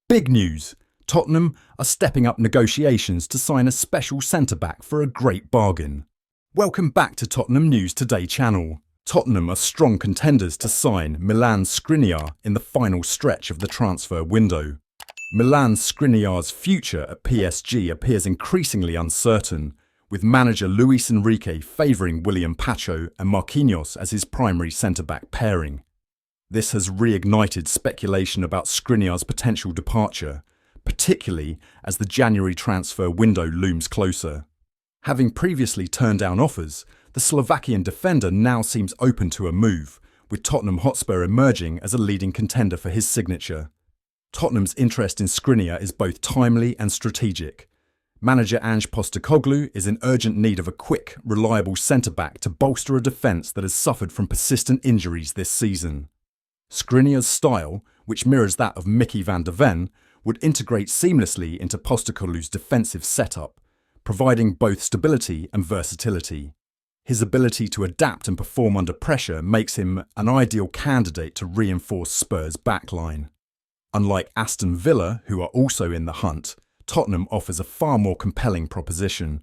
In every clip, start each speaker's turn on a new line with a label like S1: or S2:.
S1: Big news! Tottenham are stepping up negotiations to sign a special centre-back for a great bargain. Welcome back to Tottenham News Today channel. Tottenham are strong contenders to sign Milan Skriniar in the final stretch of the transfer window. Milan Skriniar's future at PSG appears increasingly uncertain, with manager Luis Enrique favouring William Pacho and Marquinhos as his primary centre-back pairing. This has reignited speculation about Skriniar's potential departure, particularly as the January transfer window looms closer. Having previously turned down offers, the Slovakian defender now seems open to a move, with Tottenham Hotspur emerging as a leading contender for his signature. Tottenham's interest in Skriniar is both timely and strategic. Manager Postecoglou is in urgent need of a quick, reliable centre-back to bolster a defence that has suffered from persistent injuries this season. Skriniar's style, which mirrors that of Mickey van der Ven, would integrate seamlessly into Postecoglou's defensive setup, providing both stability and versatility. His ability to adapt and perform under pressure makes him an ideal candidate to reinforce Spurs' backline. Unlike Aston Villa, who are also in the hunt, Tottenham offers a far more compelling proposition.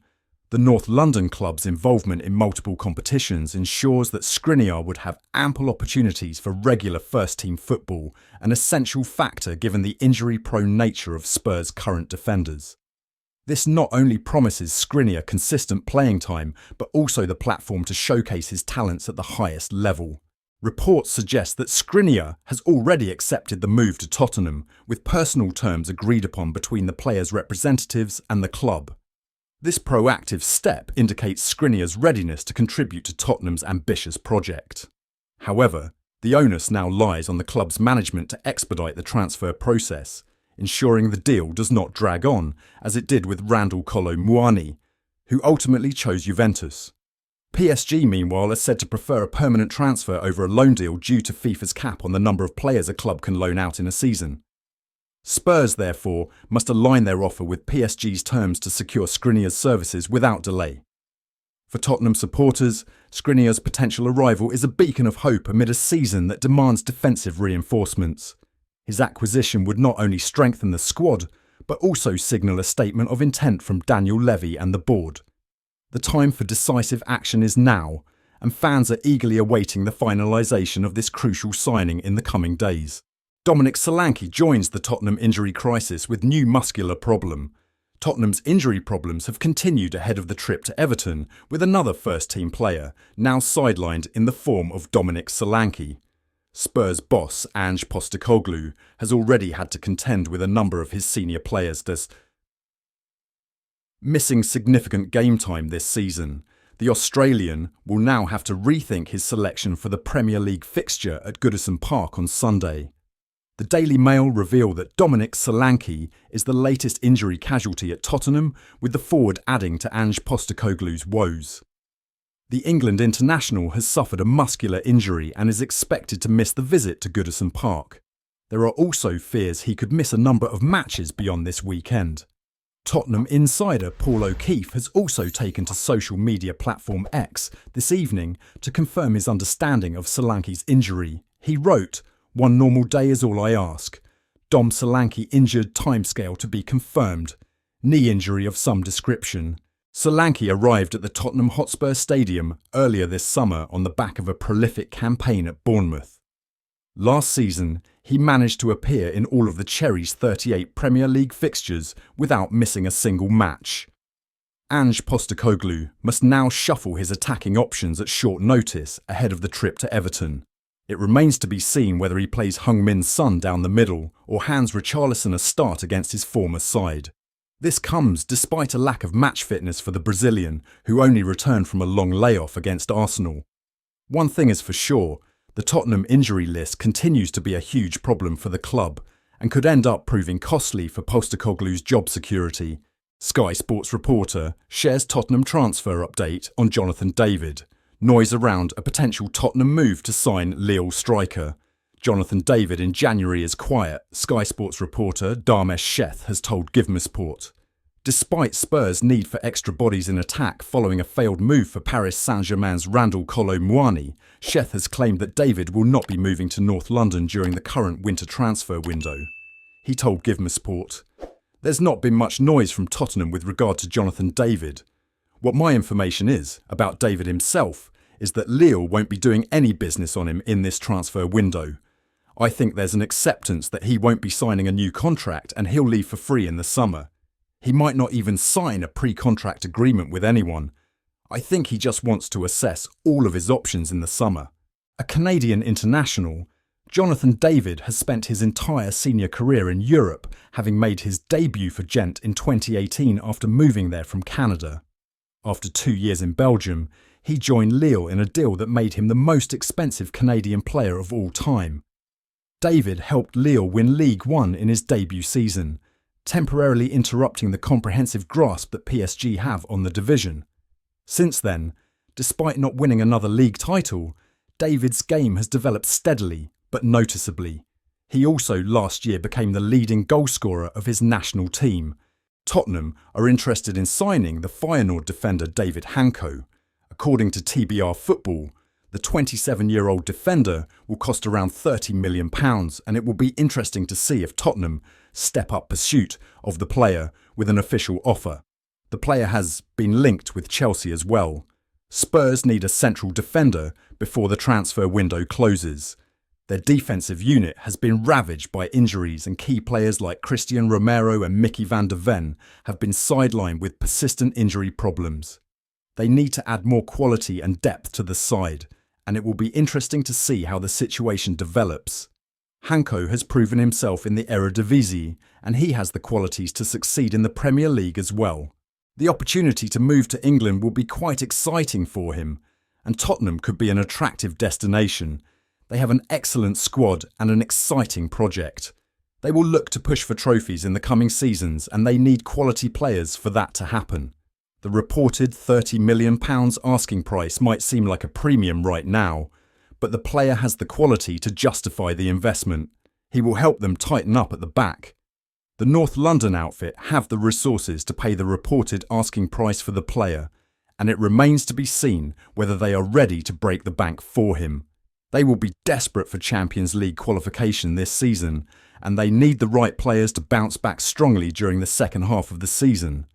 S1: The North London club's involvement in multiple competitions ensures that Skriniar would have ample opportunities for regular first-team football, an essential factor given the injury-prone nature of Spurs' current defenders. This not only promises Skriniar consistent playing time, but also the platform to showcase his talents at the highest level. Reports suggest that Skriniar has already accepted the move to Tottenham, with personal terms agreed upon between the player's representatives and the club. This proactive step indicates Skriniar's readiness to contribute to Tottenham's ambitious project. However, the onus now lies on the club's management to expedite the transfer process, ensuring the deal does not drag on, as it did with Randal Kolo Muani, who ultimately chose Juventus. PSG, meanwhile, are said to prefer a permanent transfer over a loan deal due to FIFA's cap on the number of players a club can loan out in a season. Spurs, therefore, must align their offer with PSG's terms to secure Skriniar's services without delay. For Tottenham supporters, Skriniar's potential arrival is a beacon of hope amid a season that demands defensive reinforcements. His acquisition would not only strengthen the squad, but also signal a statement of intent from Daniel Levy and the board. The time for decisive action is now, and fans are eagerly awaiting the finalisation of this crucial signing in the coming days. Dominic Solanke joins the Tottenham injury crisis with new muscular problem. Tottenham's injury problems have continued ahead of the trip to Everton, with another first-team player now sidelined in the form of Dominic Solanke. Spurs boss Ange Postecoglou has already had to contend with a number of his senior players missing significant game time this season. The Australian will now have to rethink his selection for the Premier League fixture at Goodison Park on Sunday. The Daily Mail reveal that Dominic Solanke is the latest injury casualty at Tottenham, with the forward adding to Ange Postecoglou's woes. The England international has suffered a muscular injury and is expected to miss the visit to Goodison Park. There are also fears he could miss a number of matches beyond this weekend. Tottenham insider Paul O'Keefe has also taken to social media platform X this evening to confirm his understanding of Solanke's injury. He wrote, "One normal day is all I ask. Dom Solanke injured, timescale to be confirmed. Knee injury of some description." Solanke arrived at the Tottenham Hotspur Stadium earlier this summer on the back of a prolific campaign at Bournemouth. Last season, he managed to appear in all of the Cherries' 38 Premier League fixtures without missing a single match. Ange Postecoglou must now shuffle his attacking options at short notice ahead of the trip to Everton. It remains to be seen whether he plays Heung-Min Son down the middle or hands Richarlison a start against his former side. This comes despite a lack of match fitness for the Brazilian, who only returned from a long layoff against Arsenal. One thing is for sure, the Tottenham injury list continues to be a huge problem for the club and could end up proving costly for Postecoglou's job security. Sky Sports reporter shares Tottenham transfer update on Jonathan David. Noise around a potential Tottenham move to sign Lille striker. Jonathan David in January is quiet, Sky Sports reporter Dharmesh Sheth has told GIVEMESPORT. Despite Spurs' need for extra bodies in attack following a failed move for Paris Saint-Germain's Randal Kolo Muani, Sheth has claimed that David will not be moving to North London during the current winter transfer window. He told GIVEMESPORT. There's not been much noise from Tottenham with regard to Jonathan David. What my information is about David himself is that Lille won't be doing any business on him in this transfer window. I think there's an acceptance that he won't be signing a new contract and he'll leave for free in the summer. He might not even sign a pre-contract agreement with anyone. I think he just wants to assess all of his options in the summer. A Canadian international, Jonathan David has spent his entire senior career in Europe, having made his debut for Gent in 2018 after moving there from Canada. After 2 years in Belgium, he joined Lille in a deal that made him the most expensive Canadian player of all time. David helped Lille win Ligue 1 in his debut season, temporarily interrupting the comprehensive grasp that PSG have on the division. Since then, despite not winning another league title, David's game has developed steadily but noticeably. He also last year became the leading goalscorer of his national team. Tottenham are interested in signing the Feyenoord defender David Hanko. According to TBR Football, the 27-year-old defender will cost around £30 million, and it will be interesting to see if Tottenham step up pursuit of the player with an official offer. The player has been linked with Chelsea as well. Spurs need a central defender before the transfer window closes. Their defensive unit has been ravaged by injuries, and key players like Christian Romero and Mickey van der Ven have been sidelined with persistent injury problems. They need to add more quality and depth to the side, and it will be interesting to see how the situation develops. Hanko has proven himself in the Eredivisie, and he has the qualities to succeed in the Premier League as well. The opportunity to move to England will be quite exciting for him, and Tottenham could be an attractive destination. They have an excellent squad and an exciting project. They will look to push for trophies in the coming seasons, and they need quality players for that to happen. The reported £30 million asking price might seem like a premium right now, but the player has the quality to justify the investment. He will help them tighten up at the back. The North London outfit have the resources to pay the reported asking price for the player, and it remains to be seen whether they are ready to break the bank for him. They will be desperate for Champions League qualification this season, and they need the right players to bounce back strongly during the second half of the season.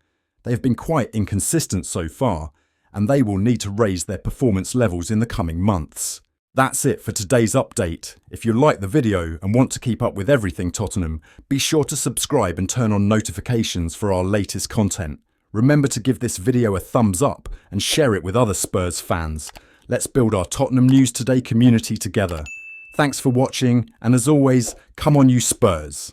S1: They have been quite inconsistent so far, and they will need to raise their performance levels in the coming months. That's it for today's update. If you like the video and want to keep up with everything Tottenham, be sure to subscribe and turn on notifications for our latest content. Remember to give this video a thumbs up and share it with other Spurs fans. Let's build our Tottenham News Today community together. Thanks for watching, and as always, come on you Spurs!